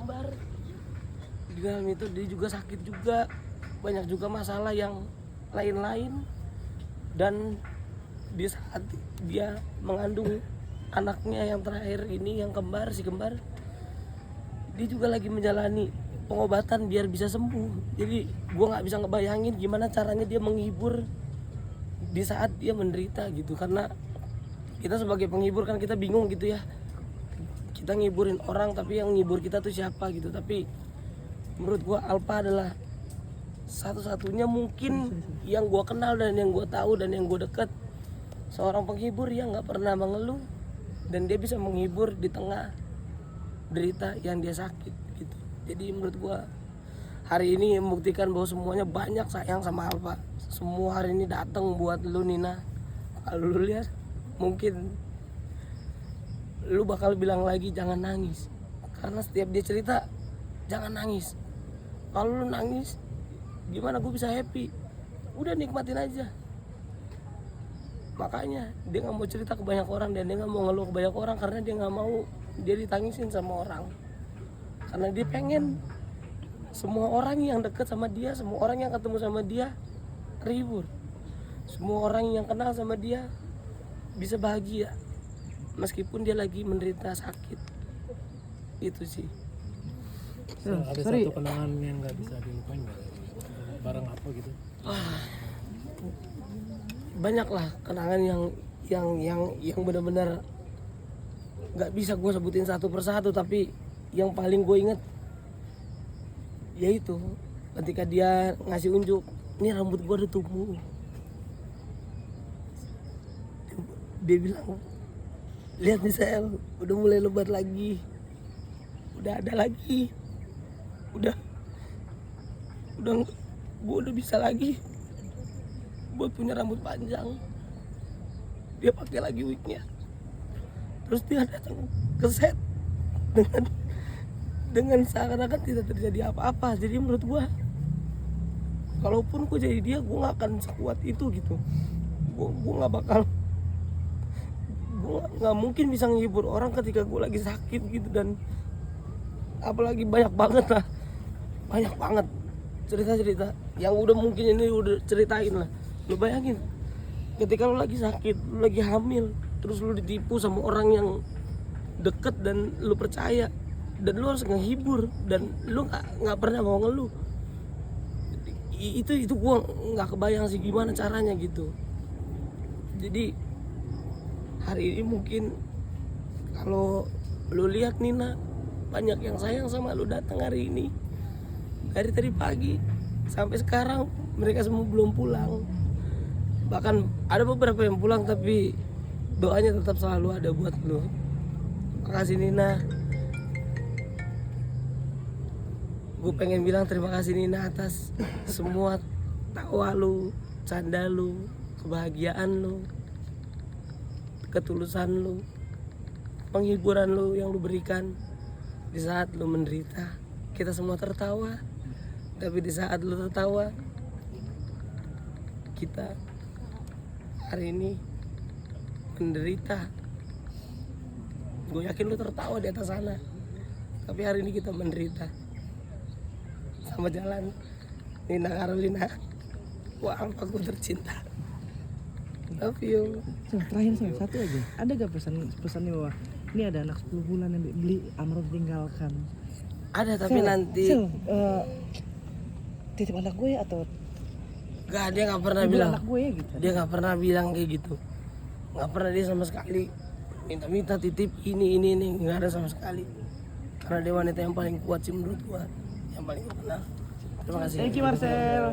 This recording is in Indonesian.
kembar. Di dalam itu dia juga sakit juga, banyak juga masalah yang lain-lain. Dan di saat dia mengandung anaknya yang terakhir ini, yang kembar, si kembar, dia juga lagi menjalani pengobatan biar bisa sembuh. Jadi gue nggak bisa ngebayangin gimana caranya dia menghibur di saat dia menderita gitu. Karena kita sebagai penghibur kan kita bingung gitu ya, kita ngiburin orang tapi yang ngibur kita tuh siapa gitu. Tapi menurut gue Alpa adalah satu-satunya mungkin yang gue kenal dan yang gue tahu dan yang gue deket, seorang penghibur yang nggak pernah mengeluh dan dia bisa menghibur di tengah derita yang dia sakit gitu. Jadi menurut gue hari ini membuktikan bahwa semuanya banyak sayang sama Alpa. Semua hari ini datang buat lu Nina. Kalau lu lihat mungkin lu bakal bilang lagi jangan nangis, karena setiap dia cerita jangan nangis. Kalau lu nangis gimana gue bisa happy? Udah nikmatin aja. Makanya dia nggak mau cerita ke banyak orang dan dia nggak mau ngeluh ke banyak orang karena dia nggak mau dia ditangisin sama orang. Karena dia pengen semua orang yang deket sama dia, semua orang yang ketemu sama dia terhibur, semua orang yang kenal sama dia bisa bahagia meskipun dia lagi menderita sakit. Itu sih. Ada satu kenangan yang nggak bisa dilupain nggak? Bareng apa gitu? Banyak lah kenangan yang benar-benar nggak bisa gue sebutin satu persatu, tapi yang paling gue inget yaitu ketika dia ngasih unjuk, ini rambut gue udah tumbuh. Dia bilang, lihat nih Sel, udah mulai lebat lagi, udah ada lagi, udah gue udah bisa lagi buat punya rambut panjang. Dia pakai lagi wignya, terus dia datang ke set dengan seakan-akan tidak terjadi apa-apa. Jadi menurut gue, kalaupun gue jadi dia, gue nggak akan sekuat itu gitu. Gue nggak bakal, gue nggak mungkin bisa menghibur orang ketika gue lagi sakit gitu. Dan apalagi banyak banget cerita-cerita yang udah mungkin ini udah ceritain lah. Lu bayangin ketika lu lagi sakit, lu lagi hamil, terus lu ditipu sama orang yang deket dan lu percaya, dan lu harus ngehibur dan lu nggak pernah mau ngeluh. Itu gua nggak kebayang sih gimana caranya gitu. Jadi hari ini mungkin kalau lu lihat Nina, banyak yang sayang sama lu datang hari ini. Dari tadi pagi sampai sekarang mereka semua belum pulang. Bahkan ada beberapa yang pulang tapi doanya tetap selalu ada buat lu. Makasih Nina. Gue pengen bilang terima kasih Nina atas semua tawa lu, canda lu, kebahagiaan lu, ketulusan lu, penghiburan lu yang lu berikan di saat lu menderita. Kita semua tertawa, tapi di saat lu tertawa, kita hari ini menderita. Gue yakin lu tertawa di atas sana, tapi hari ini kita menderita. Sama jalan Nina Carolina. Wah, aku tercinta. Love you. Terakhir satu aja. Ada gak pesannya bahwa ini ada anak 10 bulan yang beli Amro tinggalkan? Ada tapi nanti titip anak gue atau gak, dia nggak pernah bilang anak gue gitu. Dia nggak pernah bilang kayak gitu. Nggak pernah dia sama sekali minta titip ini nggak ada sama sekali. Karena dia wanita yang paling kuat sih menurut gua, yang paling gua kenal. Terima kasih. Thank you Marcel.